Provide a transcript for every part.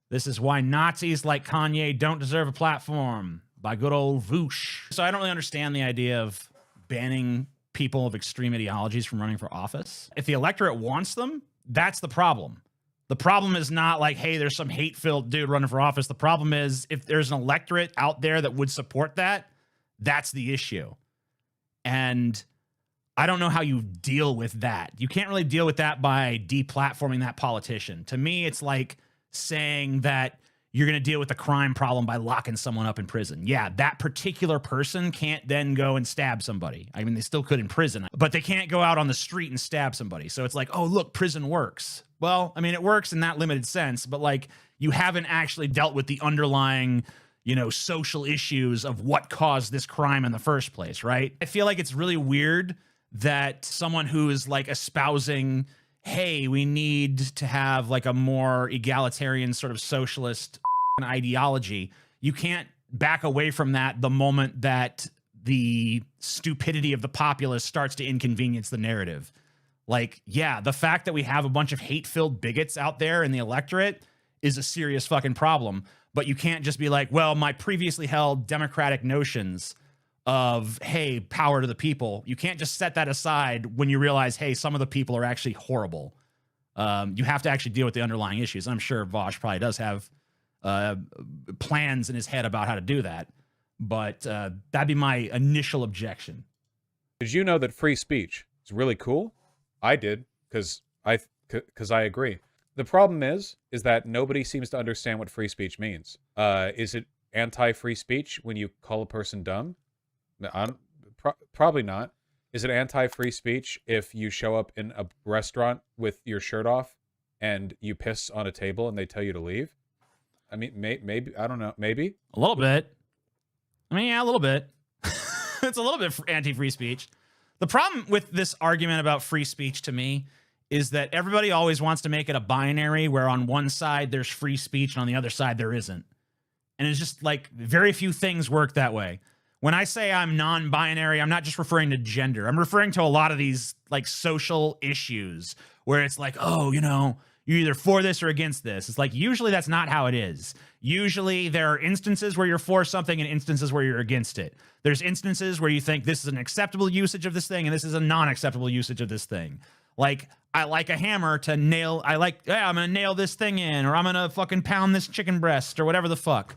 This is why Nazis like Kanye don't deserve a platform, by good old Vaush. So I don't really understand the idea of banning people of extreme ideologies from running for office. If the electorate wants them, that's the problem. The problem is not like, hey, there's some hate-filled dude running for office. The problem is if there's an electorate out there that would support that, that's the issue. And I don't know how you deal with that. You can't really deal with that by deplatforming that politician. To me, it's like saying that you're going to deal with the crime problem by locking someone up in prison. Yeah, that particular person can't then go and stab somebody. I mean, they still could in prison, but they can't go out on the street and stab somebody. So it's like, oh, look, prison works. Well, I mean, it works in that limited sense, but like you haven't actually dealt with the underlying, you know, social issues of what caused this crime in the first place, right? I feel like it's really weird that someone who is like espousing, hey, we need to have like a more egalitarian sort of socialist ideology, you can't back away from that the moment that the stupidity of the populace starts to inconvenience the narrative. Like, yeah, the fact that we have a bunch of hate-filled bigots out there in the electorate is a serious fucking problem. But you can't just be like, well, my previously held democratic notions of, hey, power to the people. You can't just set that aside when you realize, hey, some of the people are actually horrible. You have to actually deal with the underlying issues. I'm sure Vaush probably does have plans in his head about how to do that. But that'd be my initial objection. Did you know that free speech is really cool? I did, because I agree. The problem is that nobody seems to understand what free speech means. Is it anti-free speech when you call a person dumb? Probably not. Is it anti-free speech if you show up in a restaurant with your shirt off and you piss on a table and they tell you to leave? I mean, maybe, I don't know, maybe? A little bit. I mean, yeah, a little bit. It's a little bit anti-free speech. The problem with this argument about free speech to me is that everybody always wants to make it a binary where on one side there's free speech and on the other side there isn't. And it's just like very few things work that way. When I say I'm non-binary, I'm not just referring to gender. I'm referring to a lot of these like social issues where it's like, oh, you know, you're either for this or against this. It's like, usually that's not how it is. Usually there are instances where you're for something and instances where you're against it. There's instances where you think this is an acceptable usage of this thing and this is a non-acceptable usage of this thing. Like, I like a hammer to nail, I'm gonna nail this thing in, or I'm gonna fucking pound this chicken breast or whatever the fuck.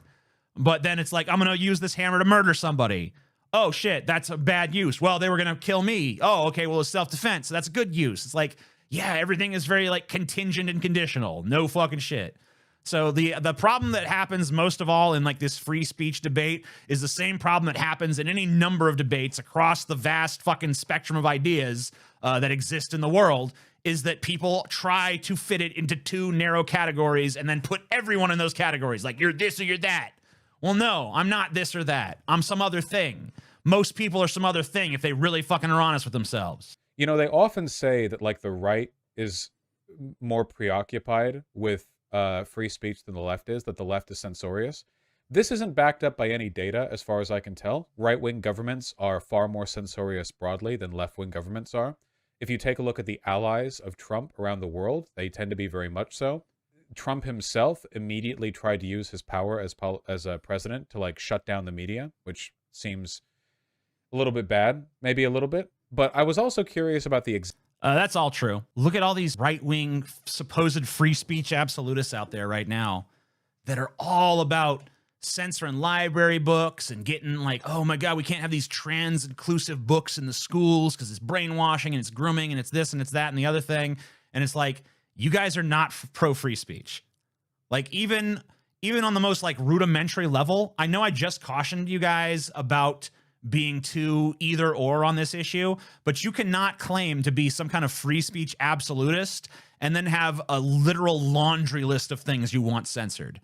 But then it's like, I'm gonna use this hammer to murder somebody. Oh shit, that's a bad use. Well, they were gonna kill me. Oh, okay, well, it's self-defense, so that's a good use. It's like, yeah, everything is very like contingent and conditional. No fucking shit. So the problem that happens most of all in like this free speech debate is the same problem that happens in any number of debates across the vast fucking spectrum of ideas that exist in the world, is that people try to fit it into two narrow categories and then put everyone in those categories. Like, you're this or you're that. Well, no, I'm not this or that. I'm some other thing. Most people are some other thing if they really fucking are honest with themselves. You know, they often say that like the right is more preoccupied with free speech than the left is, that the left is censorious. This isn't backed up by any data as far as I can tell. Right-wing governments are far more censorious broadly than left-wing governments are. If you take a look at the allies of Trump around the world, they tend to be very much so. Trump himself immediately tried to use his power as a president to like shut down the media, which seems a little bit bad, maybe a little bit. But I was also curious about the that's all true. Look at all these right-wing supposed free speech absolutists out there right now that are all about censoring library books and getting like, oh my God, we can't have these trans inclusive books in the schools because it's brainwashing and it's grooming and it's this and it's that and the other thing. And it's like, you guys are not pro free speech. Like even on the most like rudimentary level, I know I just cautioned you guys about being too either or on this issue, but you cannot claim to be some kind of free speech absolutist and then have a literal laundry list of things you want censored.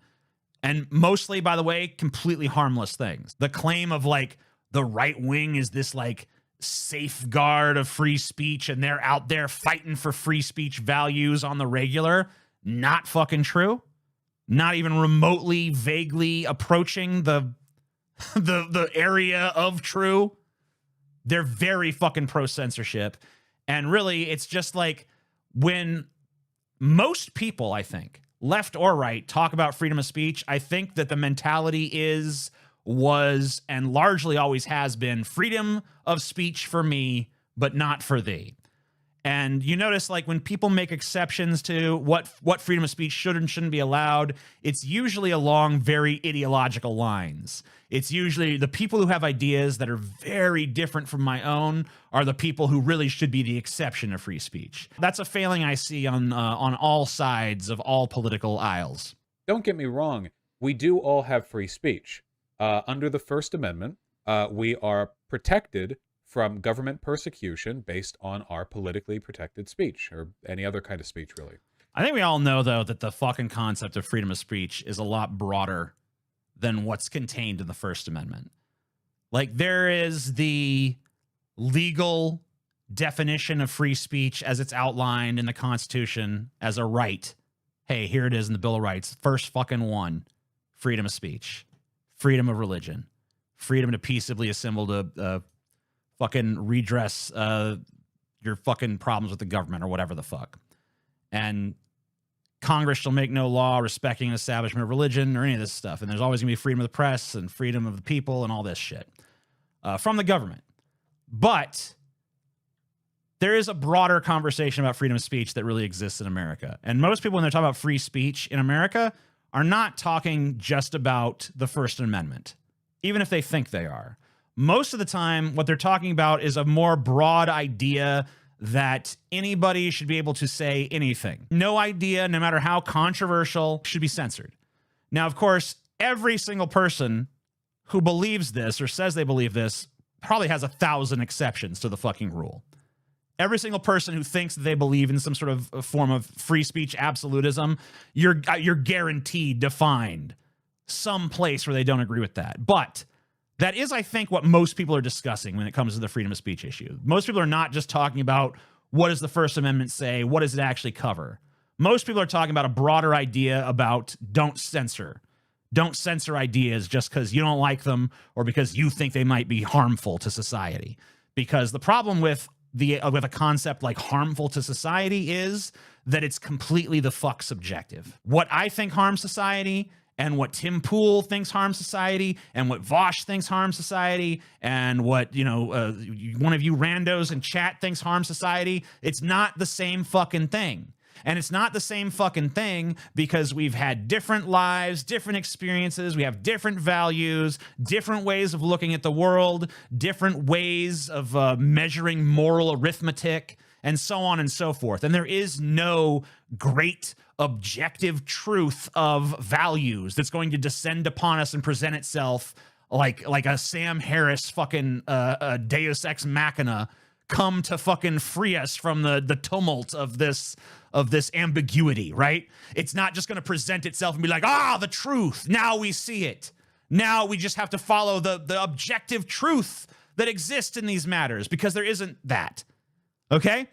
And mostly, by the way, completely harmless things. The claim of like the right wing is this like safeguard of free speech and they're out there fighting for free speech values on the regular. Not fucking true. Not even remotely vaguely approaching the area of true. They're very fucking pro censorship. And really, it's just like when most people, I think, left or right, talk about freedom of speech, I think that the mentality was, and largely always has been, freedom of speech for me, but not for thee. And you notice, like, when people make exceptions to what freedom of speech should and shouldn't be allowed, it's usually along very ideological lines. It's usually the people who have ideas that are very different from my own are the people who really should be the exception of free speech. That's a failing I see on all sides of all political aisles. Don't get me wrong. We do all have free speech. Under the First Amendment, we are protected from government persecution based on our politically protected speech, or any other kind of speech, really. I think we all know, though, that the fucking concept of freedom of speech is a lot broader than what's contained in the First Amendment. Like, there is the legal definition of free speech as it's outlined in the Constitution as a right. Hey, here it is in the Bill of Rights. First fucking one, freedom of speech, freedom of religion, freedom to peaceably assemble to fucking redress your fucking problems with the government or whatever the fuck. And Congress shall make no law respecting an establishment of religion or any of this stuff. And there's always gonna be freedom of the press and freedom of the people and all this shit from the government. But there is a broader conversation about freedom of speech that really exists in America. And most people, when they're talking about free speech in America, are not talking just about the First Amendment, even if they think they are. Most of the time, what they're talking about is a more broad idea that anybody should be able to say anything. No idea, no matter how controversial, should be censored. Now, of course, every single person who believes this or says they believe this probably has 1,000 exceptions to the fucking rule. Every single person who thinks that they believe in some sort of form of free speech absolutism, you're guaranteed to find some place where they don't agree with that. But that is, I think, what most people are discussing when it comes to the freedom of speech issue. Most people are not just talking about what does the First Amendment say, what does it actually cover. Most people are talking about a broader idea about don't censor. Don't censor ideas just because you don't like them or because you think they might be harmful to society. Because the problem with a concept like harmful to society is that it's completely the fuck subjective. What I think harms society and what Tim Pool thinks harms society, and what Vaush thinks harms society, and what, one of you randos in chat thinks harms society, it's not the same fucking thing. And it's not the same fucking thing because we've had different lives, different experiences, we have different values, different ways of looking at the world, different ways of measuring moral arithmetic, and so on and so forth. And there is no great objective truth of values that's going to descend upon us and present itself like a Sam Harris fucking Deus Ex Machina come to fucking free us from the tumult of this ambiguity, right? It's not just going to present itself and be like, the truth, now we see it. Now we just have to follow the objective truth that exists in these matters, because there isn't that. Okay?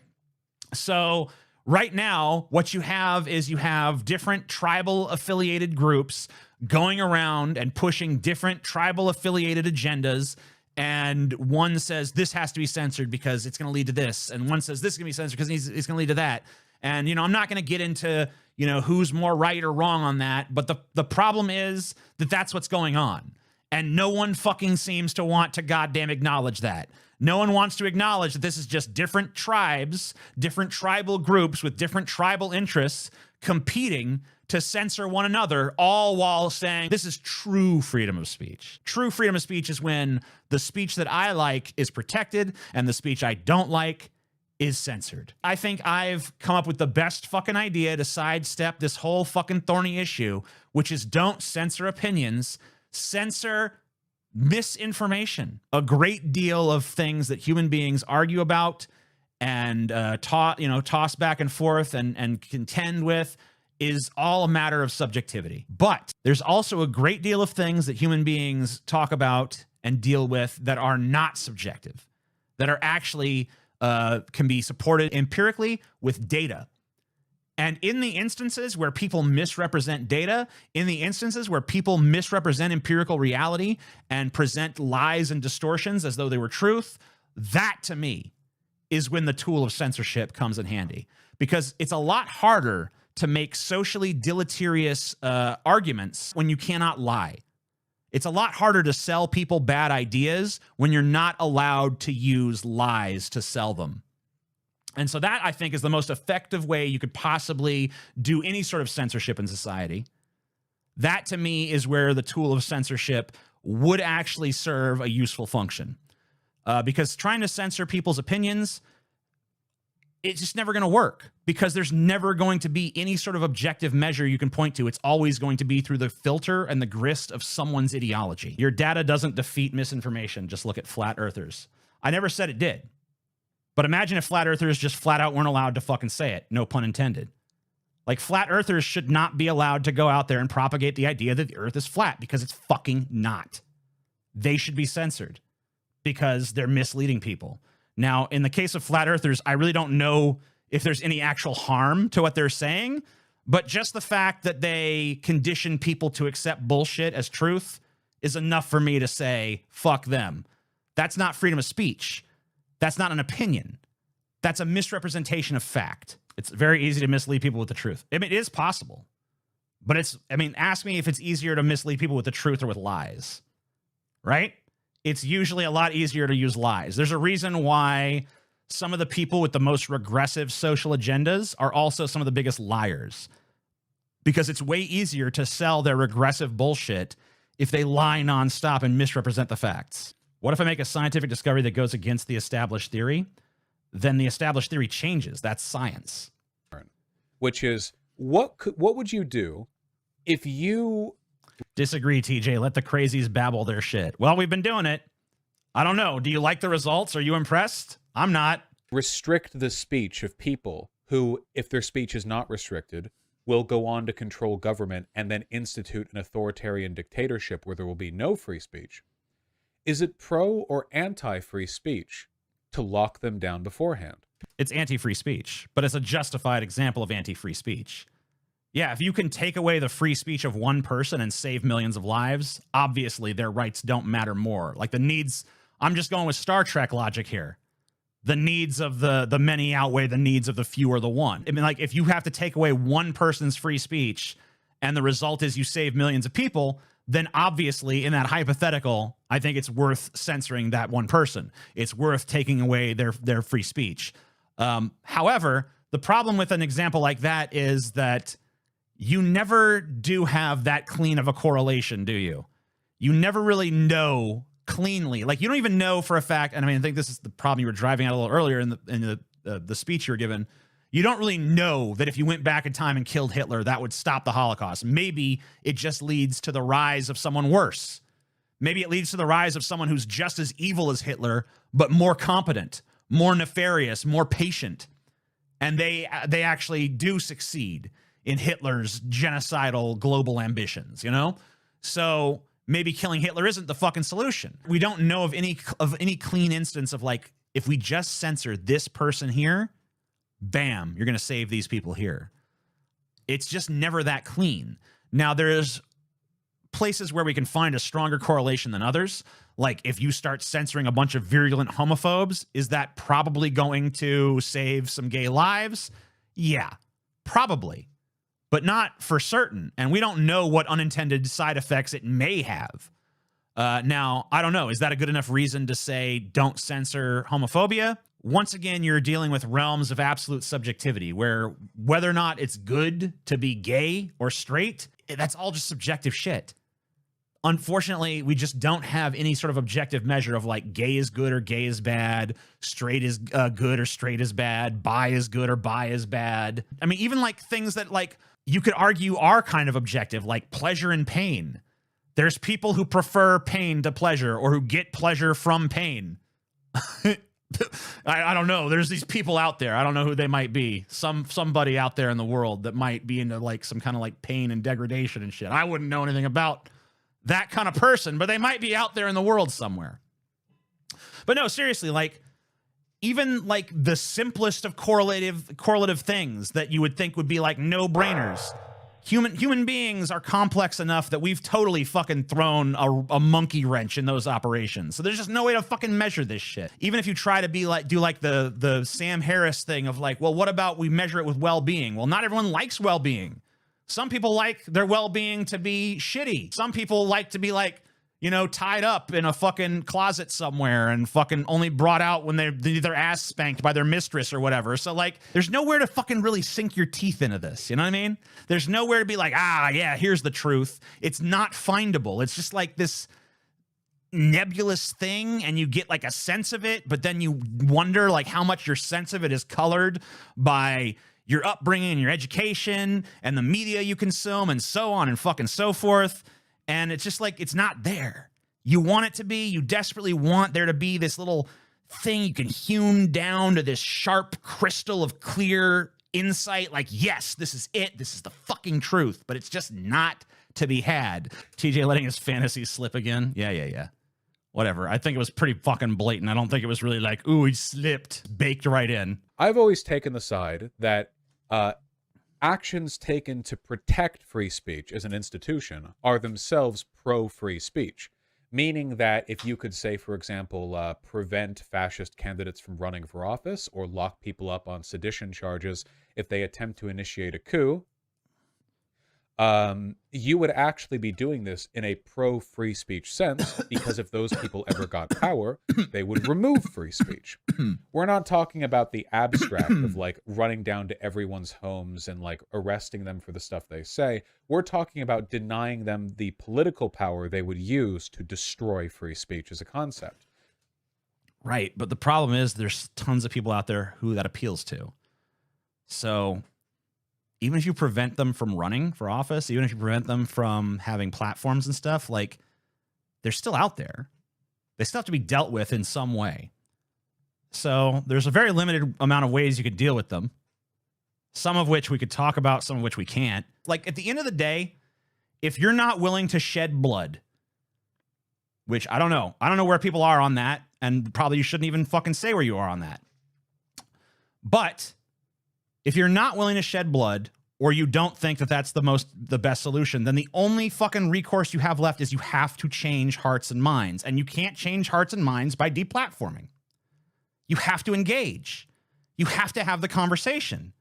So right now, what you have is you have different tribal affiliated groups going around and pushing different tribal affiliated agendas. And one says this has to be censored because it's going to lead to this. And one says this is going to be censored because it's going to lead to that. And, I'm not going to get into, who's more right or wrong on that. But the problem is that that's what's going on. And no one fucking seems to want to goddamn acknowledge that. No one wants to acknowledge that this is just different tribes, different tribal groups with different tribal interests competing to censor one another, all while saying this is true freedom of speech. True freedom of speech is when the speech that I like is protected and the speech I don't like is censored. I think I've come up with the best fucking idea to sidestep this whole fucking thorny issue, which is don't censor opinions, censor misinformation. A great deal of things that human beings argue about and toss back and forth and contend with is all a matter of subjectivity. But there's also a great deal of things that human beings talk about and deal with that are not subjective, that are actually can be supported empirically with data. And in the instances where people misrepresent data, in the instances where people misrepresent empirical reality and present lies and distortions as though they were truth, that to me is when the tool of censorship comes in handy. Because it's a lot harder to make socially deleterious arguments when you cannot lie. It's a lot harder to sell people bad ideas when you're not allowed to use lies to sell them. And so that, I think, is the most effective way you could possibly do any sort of censorship in society. That, to me, is where the tool of censorship would actually serve a useful function. Because trying to censor people's opinions, it's just never going to work, because there's never going to be any sort of objective measure you can point to. It's always going to be through the filter and the grist of someone's ideology. Your data doesn't defeat misinformation. Just look at flat earthers. I never said it did. But imagine if flat earthers just flat out weren't allowed to fucking say it. No pun intended. Like, flat earthers should not be allowed to go out there and propagate the idea that the earth is flat, because it's fucking not. They should be censored because they're misleading people. Now, in the case of flat earthers, I really don't know if there's any actual harm to what they're saying, but just the fact that they condition people to accept bullshit as truth is enough for me to say, fuck them. That's not freedom of speech. That's not an opinion. That's a misrepresentation of fact. It's very easy to mislead people with the truth. I mean, it is possible, but ask me if it's easier to mislead people with the truth or with lies, right? It's usually a lot easier to use lies. There's a reason why some of the people with the most regressive social agendas are also some of the biggest liars, because it's way easier to sell their regressive bullshit if they lie nonstop and misrepresent the facts. What if I make a scientific discovery that goes against the established theory? Then the established theory changes. That's science. Which is, what would you do if you... Disagree, TJ. Let the crazies babble their shit. Well, we've been doing it. I don't know. Do you like the results? Are you impressed? I'm not. Restrict the speech of people who, if their speech is not restricted, will go on to control government and then institute an authoritarian dictatorship where there will be no free speech. Is it pro or anti-free speech to lock them down beforehand? It's anti-free speech, but it's a justified example of anti-free speech. Yeah, if you can take away the free speech of one person and save millions of lives, obviously their rights don't matter more. Like, the needs, I'm just going with Star Trek logic here. The needs of the many outweigh the needs of the few or the one. I mean, like, if you have to take away one person's free speech and the result is you save millions of people, then obviously in that hypothetical, I think it's worth censoring that one person. It's worth taking away their free speech. However, the problem with an example like that is that you never do have that clean of a correlation, do you? You never really know cleanly. Like, you don't even know for a fact, and I mean, I think this is the problem you were driving at a little earlier in the speech you were given. You don't really know that if you went back in time and killed Hitler, that would stop the Holocaust. Maybe it just leads to the rise of someone worse. Maybe it leads to the rise of someone who's just as evil as Hitler, but more competent, more nefarious, more patient. And they actually do succeed in Hitler's genocidal global ambitions, you know? So maybe killing Hitler isn't the fucking solution. We don't know of any clean instance of, like, if we just censor this person here, bam, you're going to save these people here. It's just never that clean. Now, there's places where we can find a stronger correlation than others. Like, if you start censoring a bunch of virulent homophobes, is that probably going to save some gay lives? Yeah, probably, but not for certain. And we don't know what unintended side effects it may have. Now, I don't know. Is that a good enough reason to say don't censor homophobia? Once again, you're dealing with realms of absolute subjectivity, where whether or not it's good to be gay or straight, that's all just subjective shit. Unfortunately, we just don't have any sort of objective measure of, like, gay is good or gay is bad, straight is good or straight is bad, bi is good or bi is bad. I mean, even like things that, like, you could argue are kind of objective, like pleasure and pain. There's people who prefer pain to pleasure, or who get pleasure from pain. I don't know. There's these people out there. I don't know who they might be. Somebody out there in the world that might be into, like, some kind of, like, pain and degradation and shit. I wouldn't know anything about that kind of person, but they might be out there in the world somewhere. But no, seriously, like, even like the simplest of correlative things that you would think would be like no-brainers. Human beings are complex enough that we've totally fucking thrown a monkey wrench in those operations. So there's just no way to fucking measure this shit. Even if you try to be like, do like the Sam Harris thing of like, well, what about we measure it with well-being? Well, not everyone likes well-being. Some people like their well-being to be shitty. Some people like to be like, you know, tied up in a fucking closet somewhere and fucking only brought out when they need their ass spanked by their mistress or whatever. So like, there's nowhere to fucking really sink your teeth into this. You know what I mean? There's nowhere to be like, ah, yeah, here's the truth. It's not findable. It's just like this nebulous thing, and you get like a sense of it, but then you wonder like how much your sense of it is colored by your upbringing and your education and the media you consume and so on and fucking so forth. And it's just like, it's not there. You want it to be. You desperately want there to be this little thing you can hewn down to this sharp crystal of clear insight. Like, yes, this is it. This is the fucking truth. But it's just not to be had. TJ letting his fantasies slip again. Yeah. Whatever. I think it was pretty fucking blatant. I don't think it was really like, ooh, he slipped. Baked right in. I've always taken the side that actions taken to protect free speech as an institution are themselves pro-free speech, meaning that if you could say, for example, prevent fascist candidates from running for office or lock people up on sedition charges if they attempt to initiate a coup, you would actually be doing this in a pro-free speech sense, because if those people ever got power, they would remove free speech. We're not talking about the abstract of like running down to everyone's homes and like arresting them for the stuff they say. We're talking about denying them the political power they would use to destroy free speech as a concept. Right, but the problem is there's tons of people out there who that appeals to. So even if you prevent them from running for office, even if you prevent them from having platforms and stuff, like, they're still out there. They still have to be dealt with in some way. So there's a very limited amount of ways you could deal with them, some of which we could talk about, some of which we can't. Like, at the end of the day, if you're not willing to shed blood, which I don't know where people are on that, and probably you shouldn't even fucking say where you are on that. But if you're not willing to shed blood, or you don't think that that's the best solution, then the only fucking recourse you have left is you have to change hearts and minds. And you can't change hearts and minds by deplatforming. You have to engage. You have to have the conversation.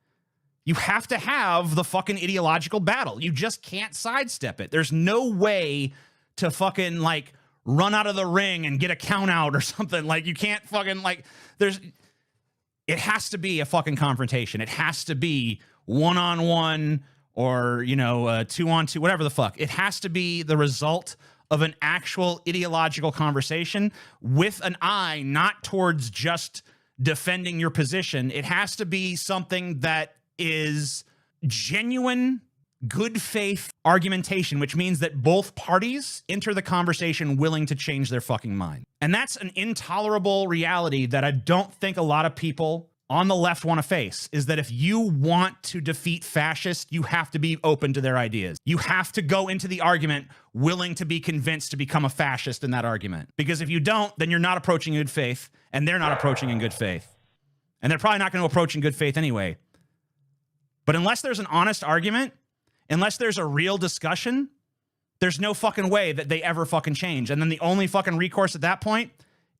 You have to have the fucking ideological battle. You just can't sidestep it. There's no way to fucking like run out of the ring and get a count out or something. Like, you can't fucking like, it has to be a fucking confrontation. It has to be one-on-one or, you know, 2-on-2, whatever the fuck. It has to be the result of an actual ideological conversation with an eye not towards just defending your position. It has to be something that is genuine, good faith argumentation, which means that both parties enter the conversation willing to change their fucking mind. And that's an intolerable reality that I don't think a lot of people on the left want to face, is that if you want to defeat fascists, you have to be open to their ideas. You have to go into the argument willing to be convinced to become a fascist in that argument. Because if you don't, then you're not approaching in good faith, and they're not approaching in good faith. And they're probably not going to approach in good faith anyway. But unless there's an honest argument, unless there's a real discussion, there's no fucking way that they ever fucking change. And then the only fucking recourse at that point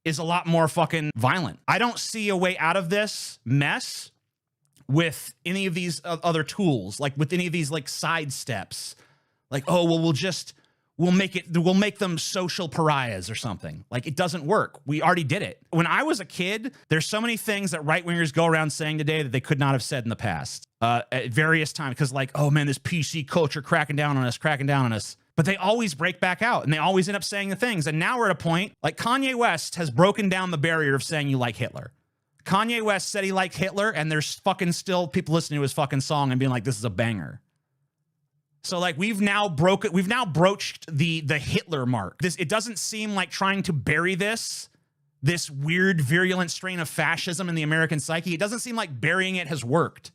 is a lot more fucking violent. I don't see a way out of this mess with any of these other tools, like with any of these like side steps. Like, oh, well, we'll make them social pariahs or something. Like, it doesn't work. We already did it. When I was a kid, there's so many things that right-wingers go around saying today that they could not have said in the past at various times. Because like, oh man, this PC culture cracking down on us. But they always break back out, and they always end up saying the things. And now we're at a point, like Kanye West has broken down the barrier of saying you like Hitler. Kanye West said he liked Hitler, and there's fucking still people listening to his fucking song and being like, this is a banger. So like, we've now broached the Hitler mark. It doesn't seem like trying to bury this weird virulent strain of fascism in the American psyche. It doesn't seem like burying it has worked.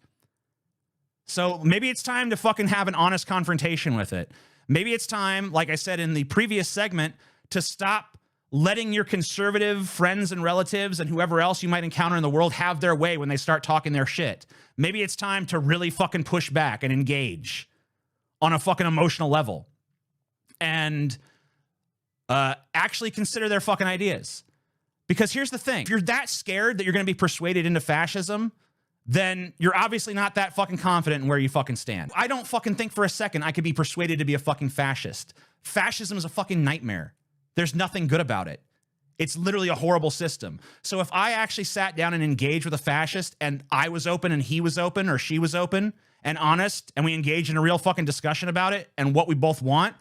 So maybe it's time to fucking have an honest confrontation with it. Maybe it's time, like I said in the previous segment, to stop letting your conservative friends and relatives and whoever else you might encounter in the world have their way when they start talking their shit. Maybe it's time to really fucking push back and engage on a fucking emotional level and actually consider their fucking ideas. Because here's the thing. If you're that scared that you're going to be persuaded into fascism, then you're obviously not that fucking confident in where you fucking stand. I don't fucking think for a second I could be persuaded to be a fucking fascist. Fascism is a fucking nightmare. There's nothing good about it. It's literally a horrible system. So if I actually sat down and engaged with a fascist and I was open and he was open or she was open and honest and we engaged in a real fucking discussion about it and what we both want,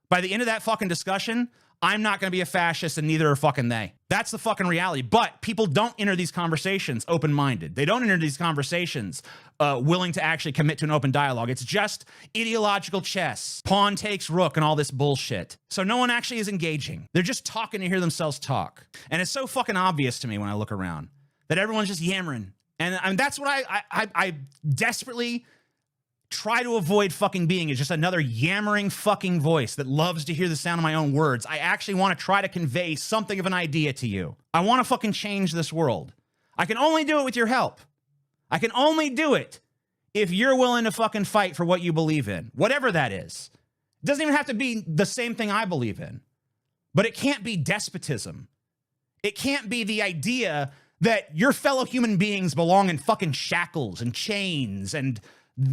by the end of that fucking discussion, I'm not going to be a fascist and neither are fucking they. That's the fucking reality. But people don't enter these conversations open-minded. They don't enter these conversations willing to actually commit to an open dialogue. It's just ideological chess. Pawn takes rook and all this bullshit. So no one actually is engaging. They're just talking to hear themselves talk. And it's so fucking obvious to me when I look around that everyone's just yammering. And I mean, that's what I desperately try to avoid fucking being, is just another yammering fucking voice that loves to hear the sound of my own words. I actually want to try to convey something of an idea to you. I want to fucking change this world. I can only do it with your help. I can only do it if you're willing to fucking fight for what you believe in, whatever that is. It doesn't even have to be the same thing I believe in, but it can't be despotism. It can't be the idea that your fellow human beings belong in fucking shackles and chains and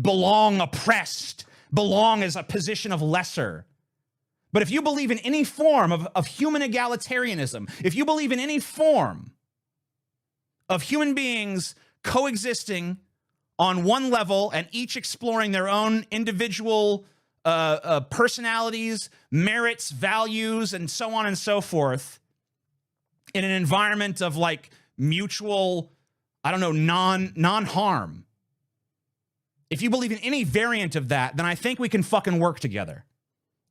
belong oppressed, belong as a position of lesser. But if you believe in any form of human egalitarianism, if you believe in any form of human beings coexisting on one level and each exploring their own individual personalities, merits, values, and so on and so forth in an environment of like mutual, I don't know, non-harm, if you believe in any variant of that, then I think we can fucking work together.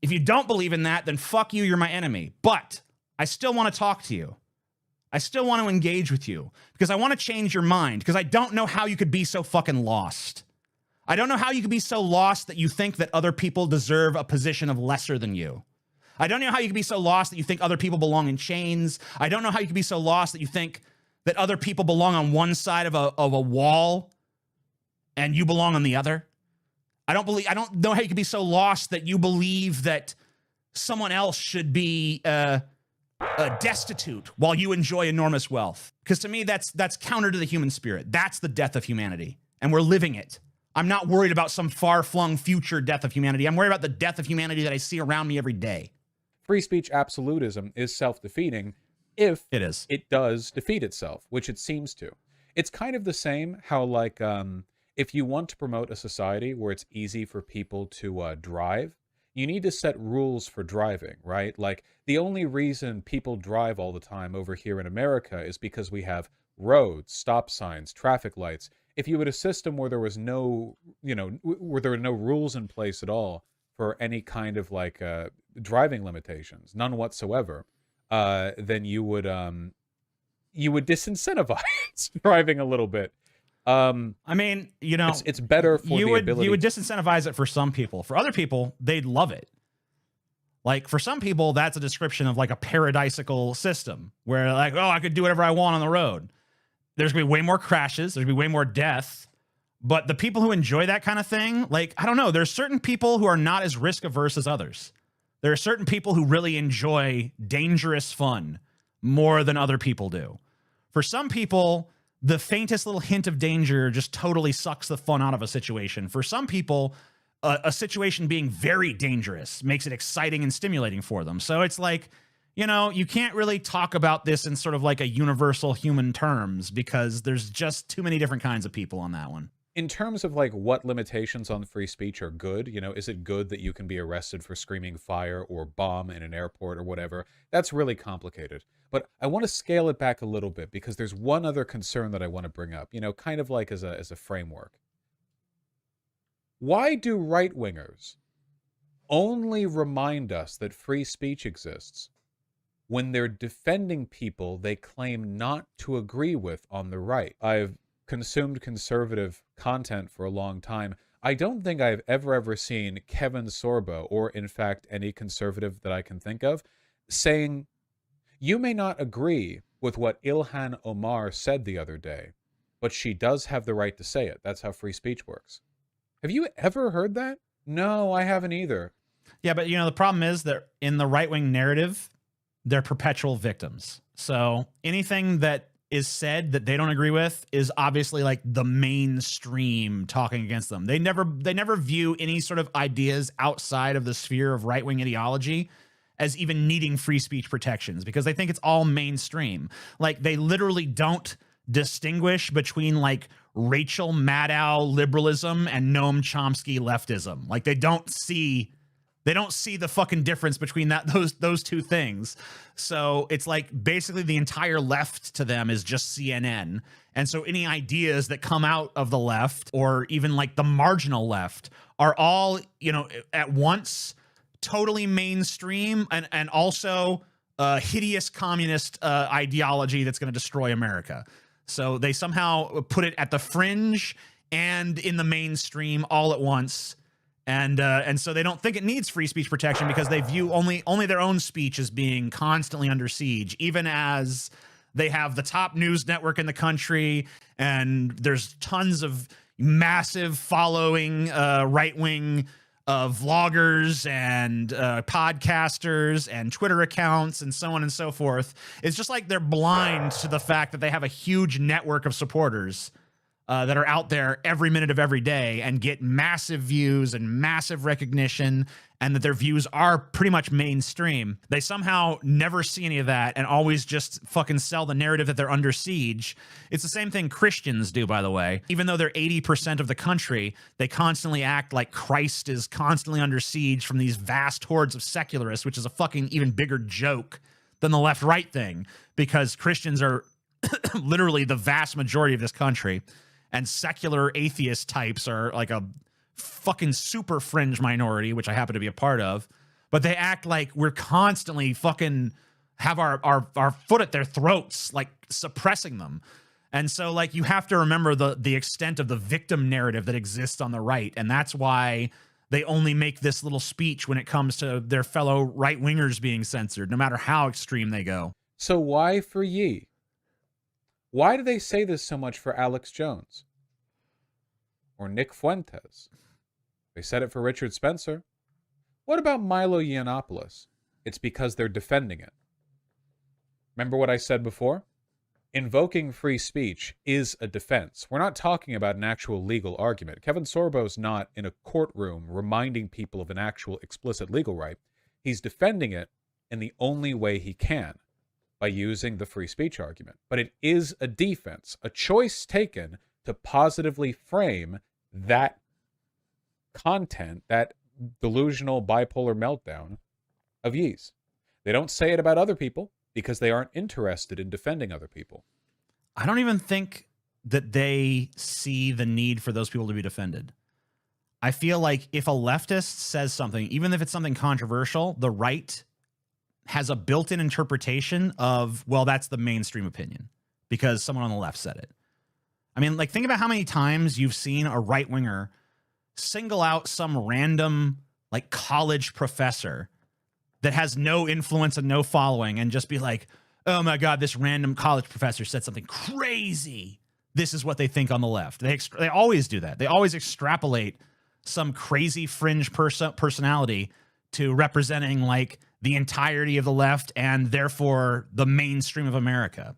If you don't believe in that, then fuck you, you're my enemy. But I still want to talk to you. I still want to engage with you because I want to change your mind, because I don't know how you could be so fucking lost. I don't know how you could be so lost that you think that other people deserve a position of lesser than you. I don't know how you could be so lost that you think other people belong in chains. I don't know how you could be so lost that you think that other people belong on one side of a wall and you belong on the other. I don't know how you could be so lost that you believe that someone else should be destitute while you enjoy enormous wealth. Because to me, that's counter to the human spirit. That's the death of humanity, and we're living it. I'm not worried about some far-flung future death of humanity. I'm worried about the death of humanity that I see around me every day. Free speech absolutism is self-defeating if it does defeat itself, which it seems to. It's kind of the same how, like, if you want to promote a society where it's easy for people to drive, you need to set rules for driving, right? Like, the only reason people drive all the time over here in America is because we have roads, stop signs, traffic lights. If you had a system where there was no, where there were no rules in place at all for any kind of, like, driving limitations, none whatsoever, then you would disincentivize driving a little bit. I mean, it's better for the ability. You would disincentivize it for some people. For other people, they'd love it. Like, for some people, that's a description of like a paradisical system where, like, oh, I could do whatever I want on the road. There's gonna be way more crashes. There's gonna be way more death. But the people who enjoy that kind of thing, like, I don't know. There's certain people who are not as risk averse as others. There are certain people who really enjoy dangerous fun more than other people do. For some people, the faintest little hint of danger just totally sucks the fun out of a situation. For some people, a situation being very dangerous makes it exciting and stimulating for them. So it's like, you can't really talk about this in sort of like a universal human terms because there's just too many different kinds of people on that one. In terms of like what limitations on free speech are good, is it good that you can be arrested for screaming fire or bomb in an airport or whatever? That's really complicated. But I want to scale it back a little bit because there's one other concern that I want to bring up, kind of like as a framework. Why do right-wingers only remind us that free speech exists when they're defending people they claim not to agree with on the right? I've consumed conservative content for a long time. I don't think I've ever seen Kevin Sorbo, or in fact any conservative that I can think of, saying, you may not agree with what Ilhan Omar said the other day, but she does have the right to say it. That's how free speech works. Have you ever heard that? No, I haven't either. Yeah, but the problem is that in the right-wing narrative, they're perpetual victims. So anything that is said that they don't agree with is obviously like the mainstream talking against them. They never view any sort of ideas outside of the sphere of right-wing ideology as even needing free speech protections, because they think it's all mainstream. Like, they literally don't distinguish between like Rachel Maddow liberalism and Noam Chomsky leftism. Like, they don't see the fucking difference between those two things. So it's like basically the entire left to them is just CNN. And so any ideas that come out of the left, or even like the marginal left, are all, at once totally mainstream and also a hideous communist ideology that's going to destroy America. So they somehow put it at the fringe and in the mainstream all at once. And so they don't think it needs free speech protection, because they view only their own speech as being constantly under siege, even as they have the top news network in the country, and there's tons of massive following right-wing vloggers and podcasters and Twitter accounts and so on and so forth. It's just like they're blind to the fact that they have a huge network of supporters that are out there every minute of every day and get massive views and massive recognition, and that their views are pretty much mainstream. They somehow never see any of that and always just fucking sell the narrative that they're under siege. It's the same thing Christians do, by the way. Even though they're 80% of the country, they constantly act like Christ is constantly under siege from these vast hordes of secularists, which is a fucking even bigger joke than the left-right thing, because Christians are literally the vast majority of this country. And secular atheist types are like a fucking super fringe minority, which I happen to be a part of. But they act like we're constantly fucking have our foot at their throats, like suppressing them. And so, like, you have to remember the extent of the victim narrative that exists on the right. And that's why they only make this little speech when it comes to their fellow right-wingers being censored, no matter how extreme they go. So why for ye? Why do they say this so much for Alex Jones? Or Nick Fuentes? They said it for Richard Spencer. What about Milo Yiannopoulos? It's because they're defending it. Remember what I said before? Invoking free speech is a defense. We're not talking about an actual legal argument. Kevin Sorbo's not in a courtroom reminding people of an actual explicit legal right. He's defending it in the only way he can, by using the free speech argument. But it is a defense, a choice taken to positively frame that content, that delusional bipolar meltdown of ye's. They don't say it about other people because they aren't interested in defending other people. I don't even think that they see the need for those people to be defended. I feel like if a leftist says something, even if it's something controversial, the right has a built-in interpretation of, well, that's the mainstream opinion because someone on the left said it. I mean, like, think about how many times you've seen a right-winger single out some random, like, college professor that has no influence and no following and just be like, oh my God, this random college professor said something crazy. This is what they think on the left. They always do that. They always extrapolate some crazy fringe personality to representing, like, the entirety of the left and therefore the mainstream of America.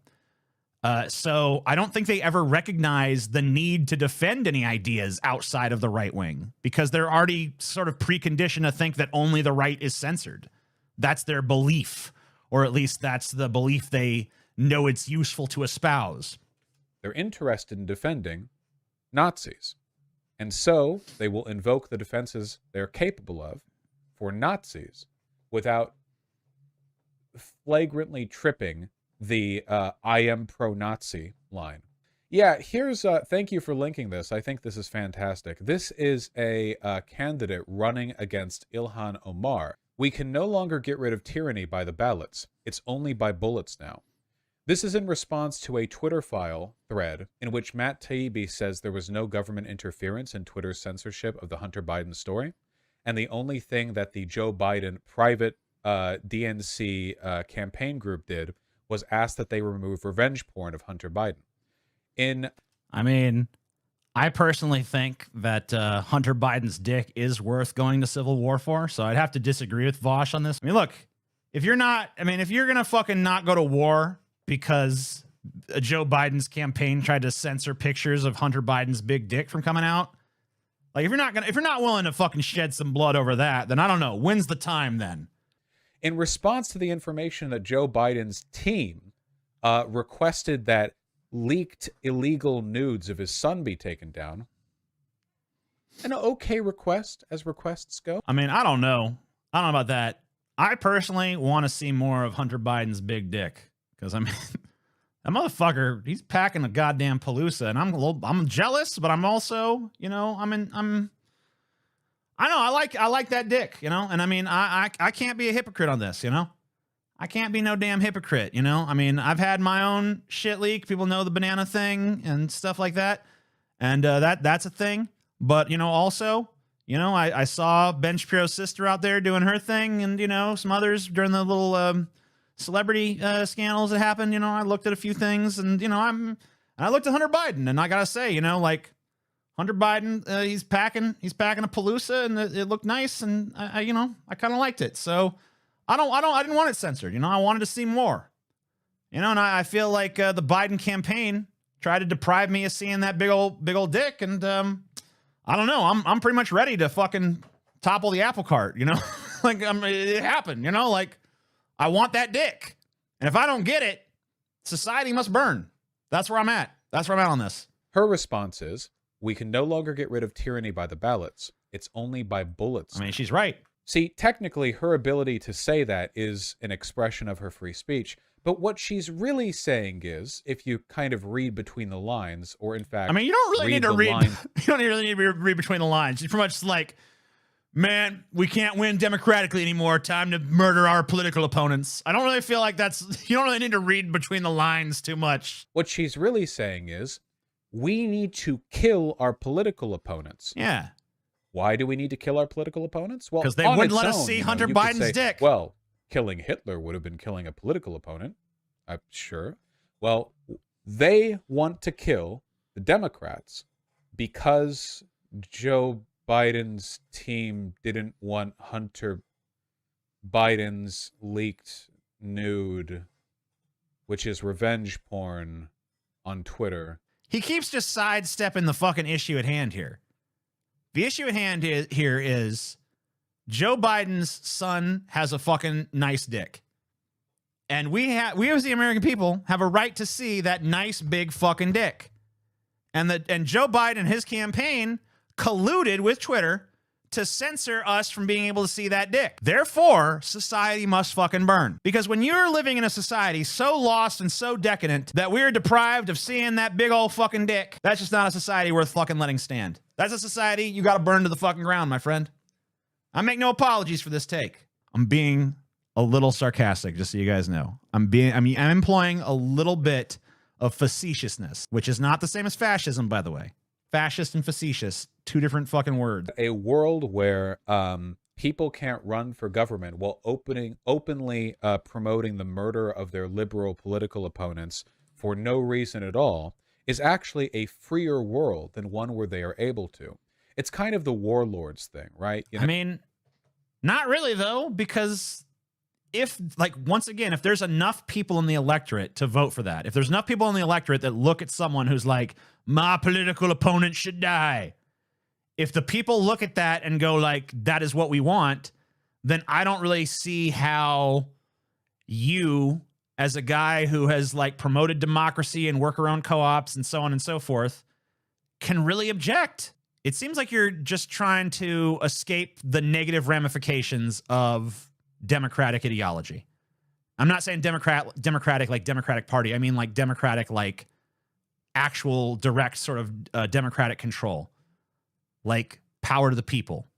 So I don't think they ever recognize the need to defend any ideas outside of the right wing, because they're already sort of preconditioned to think that only the right is censored. That's their belief, or at least that's the belief they know it's useful to espouse. They're interested in defending Nazis. And so they will invoke the defenses they're capable of for Nazis without flagrantly tripping the I am pro-Nazi line. Yeah, here's, thank you for linking this. I think this is fantastic. This is a candidate running against Ilhan Omar. We can no longer get rid of tyranny by the ballots. It's only by bullets now. This is in response to a Twitter file thread in which Matt Taibbi says there was no government interference in Twitter's censorship of the Hunter Biden story, and the only thing that the Joe Biden private DNC campaign group did was ask that they remove revenge porn of Hunter Biden. I personally think that Hunter Biden's dick is worth going to civil war for. So I'd have to disagree with Vaush on this. I mean, look, if you're going to fucking not go to war because Joe Biden's campaign tried to censor pictures of Hunter Biden's big dick from coming out, like if you're not willing to fucking shed some blood over that, then I don't know. When's the time then? In response to the information that Joe Biden's team requested that leaked illegal nudes of his son be taken down, an okay request as requests go. I mean, I don't know about that. I personally want to see more of Hunter Biden's big dick because I mean, that motherfucker, he's packing a goddamn Paloosa, and I'm jealous, but I'm also, you know, I like that dick, you know, and I mean, I can't be a hypocrite on this, you know. I can't be no damn hypocrite, you know? I mean, I've had my own shit leak. People know the banana thing and stuff like that. And that's a thing. But, you know, also, you know, I saw Ben Shapiro's sister out there doing her thing and, you know, some others during the little celebrity scandals that happened. You know, I looked at a few things and, you know, I looked at Hunter Biden and I got to say, you know, like Hunter Biden, he's packing a Paloosa and it looked nice. And I you know, I kind of liked it. So, I didn't want it censored. You know, I wanted to see more. You know, and I feel like the Biden campaign tried to deprive me of seeing that big old dick. And I don't know. I'm pretty much ready to fucking topple the apple cart. You know, like it happened. You know, like I want that dick, and if I don't get it, society must burn. That's where I'm at. That's where I'm at on this. Her response is, "We can no longer get rid of tyranny by the ballots. It's only by bullets." I mean, she's right. See, technically, her ability to say that is an expression of her free speech. But what she's really saying is, if you kind of read between the lines, or in fact, I mean, you don't really need to read. You don't really need to read between the lines. She's pretty much like, man, we can't win democratically anymore. Time to murder our political opponents. I don't really feel like that's. You don't really need to read between the lines too much. What she's really saying is, we need to kill our political opponents. Yeah. Why do we need to kill our political opponents? Well, because they wouldn't let us see Hunter Biden's dick. Well, killing Hitler would have been killing a political opponent. I'm sure. Well, they want to kill the Democrats because Joe Biden's team didn't want Hunter Biden's leaked nude, which is revenge porn, on Twitter. He keeps just sidestepping the fucking issue at hand here. The issue at hand here is Joe Biden's son has a fucking nice dick. And we as the American people have a right to see that nice big fucking dick. And Joe Biden and his campaign colluded with Twitter to censor us from being able to see that dick. Therefore, society must fucking burn. Because when you're living in a society so lost and so decadent that we're deprived of seeing that big old fucking dick, that's just not a society worth fucking letting stand. That's a society you gotta burn to the fucking ground, my friend. I make no apologies for this take. I'm being a little sarcastic, just so you guys know. I'm employing a little bit of facetiousness, which is not the same as fascism, by the way. Fascist and facetious, two different fucking words. A world where people can't run for government while openly promoting the murder of their liberal political opponents for no reason at all is actually a freer world than one where they are able to. It's kind of the warlords thing, right? You know? I mean, not really, though, because once again, if there's enough people in the electorate to vote for that, if there's enough people in the electorate that look at someone who's like, my political opponent should die, if the people look at that and go like, that is what we want, then I don't really see how you, as a guy who has like promoted democracy and worker-owned co-ops and so on and so forth, can really object. It seems like you're just trying to escape the negative ramifications of democratic ideology. I'm not saying democratic like Democratic Party. I mean like democratic like actual direct sort of democratic control. Like power to the people.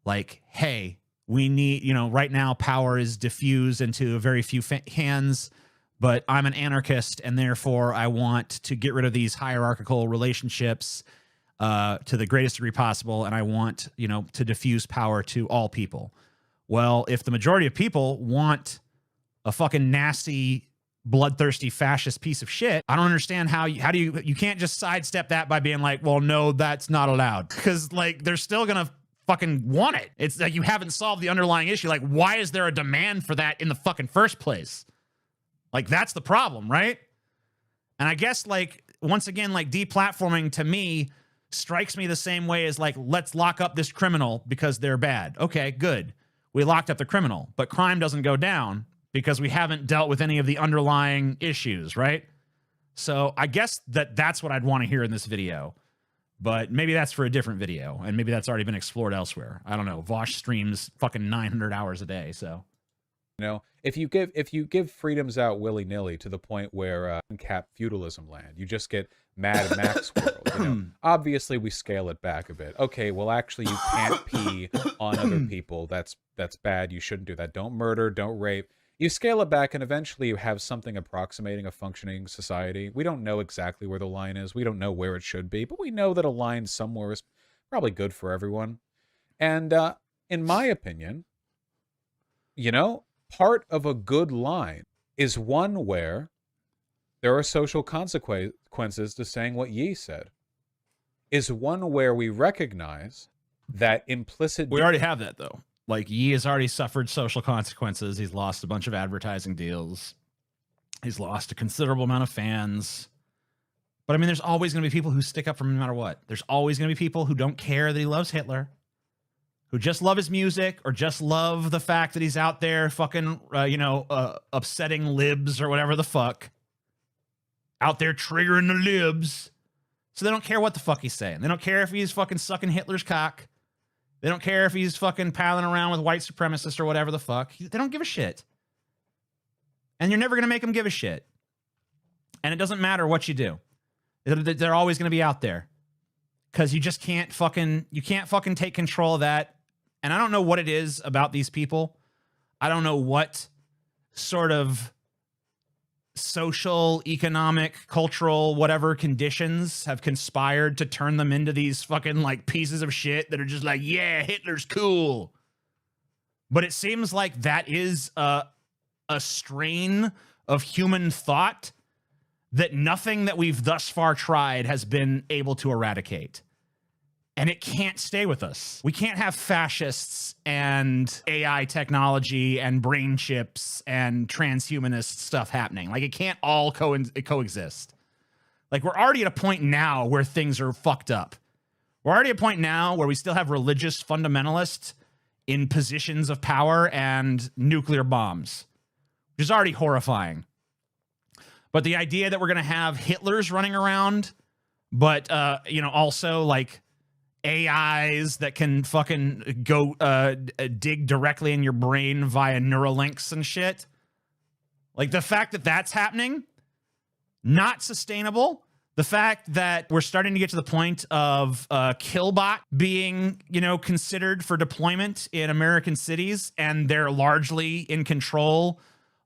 Like, hey, we need, right now power is diffused into a very few hands, but I'm an anarchist and therefore I want to get rid of these hierarchical relationships to the greatest degree possible, and I want, to diffuse power to all people. Well, if the majority of people want a fucking nasty bloodthirsty fascist piece of shit. I don't understand how you can't just sidestep that by being like, well, no, that's not allowed. Because like they're still gonna fucking want it. It's like you haven't solved the underlying issue. Like, why is there a demand for that in the fucking first place? Like, that's the problem, right? And I guess, like, once again, like, deplatforming to me strikes me the same way as, like, let's lock up this criminal because they're bad. Okay, good. We locked up the criminal, but crime doesn't go down because we haven't dealt with any of the underlying issues, right? So I guess that's what I'd want to hear in this video. But maybe that's for a different video, and maybe that's already been explored elsewhere. I don't know. Vaush streams fucking 900 hours a day, so. You know, if you give freedoms out willy-nilly to the point where uncapped feudalism land, you just get Mad Max world. You know, obviously we scale it back a bit. Okay, well actually you can't pee on other people. That's bad. You shouldn't do that. Don't murder. Don't rape. You scale it back, and eventually you have something approximating a functioning society. We don't know exactly where the line is. We don't know where it should be, but we know that a line somewhere is probably good for everyone. And in my opinion, you know, part of a good line is one where there are social consequences to saying what ye said. Is one where we recognize that implicit... We already have that, though. Like, Yi has already suffered social consequences. He's lost a bunch of advertising deals. He's lost a considerable amount of fans. But, I mean, there's always going to be people who stick up for him no matter what. There's always going to be people who don't care that he loves Hitler, who just love his music or just love the fact that he's out there fucking, upsetting libs or whatever the fuck. Out there triggering the libs. So they don't care what the fuck he's saying. They don't care if he's fucking sucking Hitler's cock. They don't care if he's fucking palling around with white supremacists or whatever the fuck. They don't give a shit. And you're never going to make them give a shit. And it doesn't matter what you do. They're always going to be out there. Because you just can't fucking take control of that. And I don't know what it is about these people. I don't know what sort of social, economic, cultural, whatever conditions have conspired to turn them into these fucking like pieces of shit that are just like, yeah, Hitler's cool. But it seems like that is a strain of human thought that nothing that we've thus far tried has been able to eradicate. And it can't stay with us. We can't have fascists and AI technology and brain chips and transhumanist stuff happening. Like, it can't all coexist. Like, we're already at a point now where things are fucked up. We're already at a point now where we still have religious fundamentalists in positions of power and nuclear bombs, which is already horrifying. But the idea that we're going to have Hitlers running around, but, also like AIs that can fucking go dig directly in your brain via Neuralinks and shit. Like, the fact that that's happening, not sustainable. The fact that we're starting to get to the point of Killbot being, considered for deployment in American cities, and they're largely in control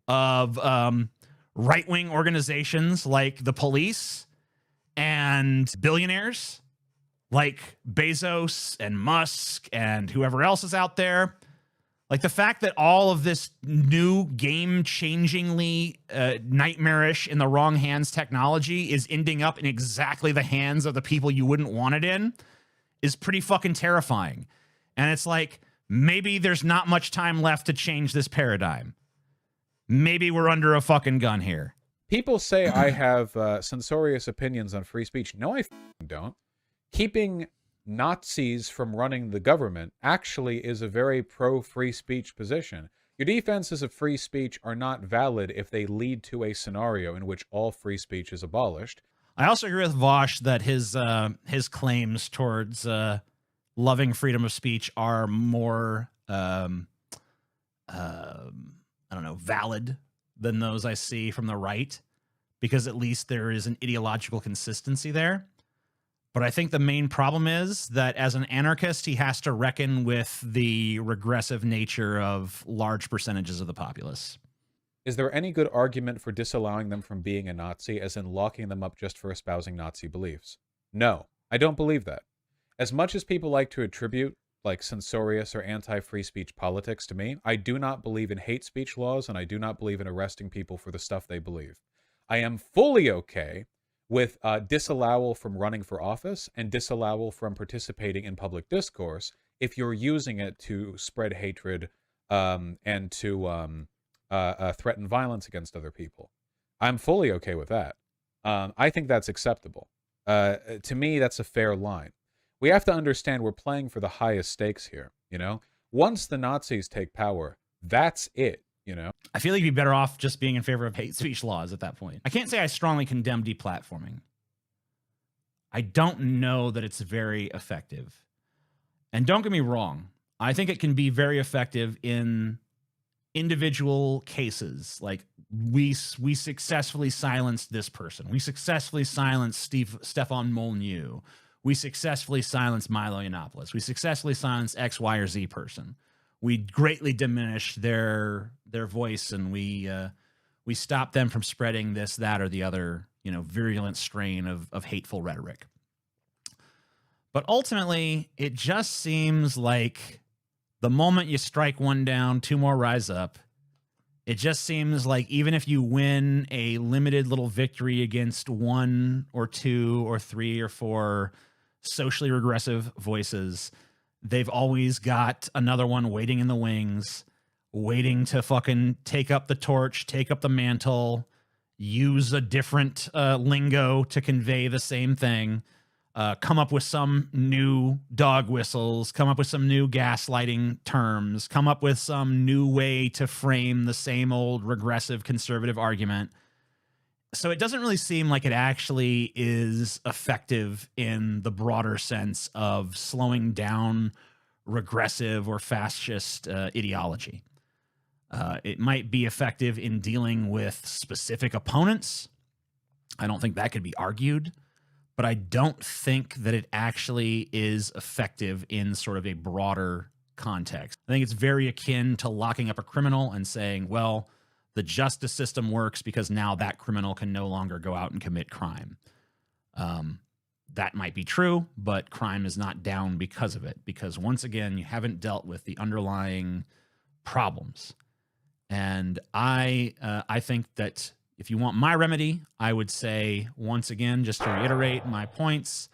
of right-wing organizations like the police and billionaires like Bezos and Musk and whoever else is out there. Like, the fact that all of this new game-changingly nightmarish in the wrong hands technology is ending up in exactly the hands of the people you wouldn't want it in is pretty fucking terrifying. And it's like, maybe there's not much time left to change this paradigm. Maybe we're under a fucking gun here. People say I have censorious opinions on free speech. No, I don't. Keeping Nazis from running the government actually is a very pro-free speech position. Your defenses of free speech are not valid if they lead to a scenario in which all free speech is abolished. I also agree with Vaush that his claims towards loving freedom of speech are more valid than those I see from the right, because at least there is an ideological consistency there. But I think the main problem is that as an anarchist, he has to reckon with the regressive nature of large percentages of the populace. Is there any good argument for disallowing them from being a Nazi, as in locking them up just for espousing Nazi beliefs? No, I don't believe that. As much as people like to attribute like censorious or anti-free speech politics to me. I do not believe in hate speech laws, and I do not believe in arresting people for the stuff they believe. I am fully okay with disallowal from running for office and disallowal from participating in public discourse if you're using it to spread hatred and to threaten violence against other people. I'm fully okay with that. I think that's acceptable. To me, that's a fair line. We have to understand we're playing for the highest stakes here, you know? Once the Nazis take power, that's it, you know? I feel like you'd be better off just being in favor of hate speech laws at that point. I can't say I strongly condemn deplatforming. I don't know that it's very effective. And don't get me wrong, I think it can be very effective in individual cases. Like we successfully silenced this person. We successfully silenced Stefan Molyneux. We successfully silenced Milo Yiannopoulos. We successfully silenced X, Y, or Z person. We greatly diminished their voice, and we stopped them from spreading this, that, or the other, you know, virulent strain of hateful rhetoric. But ultimately, it just seems like the moment you strike one down, two more rise up. It just seems like even if you win a limited little victory against one or two or three or four socially regressive voices, they've always got another one waiting in the wings, waiting to fucking take up the torch, take up the mantle, use a different lingo to convey the same thing, come up with some new dog whistles, come up with some new gaslighting terms, come up with some new way to frame the same old regressive conservative argument. So it doesn't really seem like it actually is effective in the broader sense of slowing down regressive or fascist ideology. It might be effective in dealing with specific opponents. I don't think that could be argued, but I don't think that it actually is effective in sort of a broader context. I think it's very akin to locking up a criminal and saying, well, the justice system works because now that criminal can no longer go out and commit crime. That might be true, but crime is not down because of it, because once again, you haven't dealt with the underlying problems. And I think that if you want my remedy, I would say, once again, just to reiterate my points,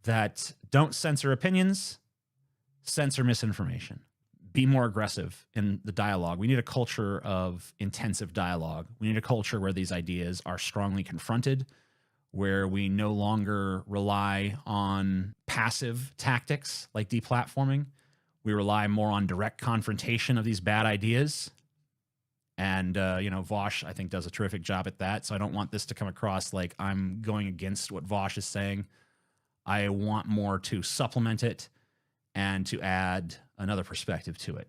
that don't censor opinions, censor misinformation. Be more aggressive in the dialogue. We need a culture of intensive dialogue. We need a culture where these ideas are strongly confronted, where we no longer rely on passive tactics like deplatforming. We rely more on direct confrontation of these bad ideas. And, you know, Vaush, I think, does a terrific job at that. So I don't want this to come across like I'm going against what Vaush is saying. I want more to supplement it and to add another perspective to it.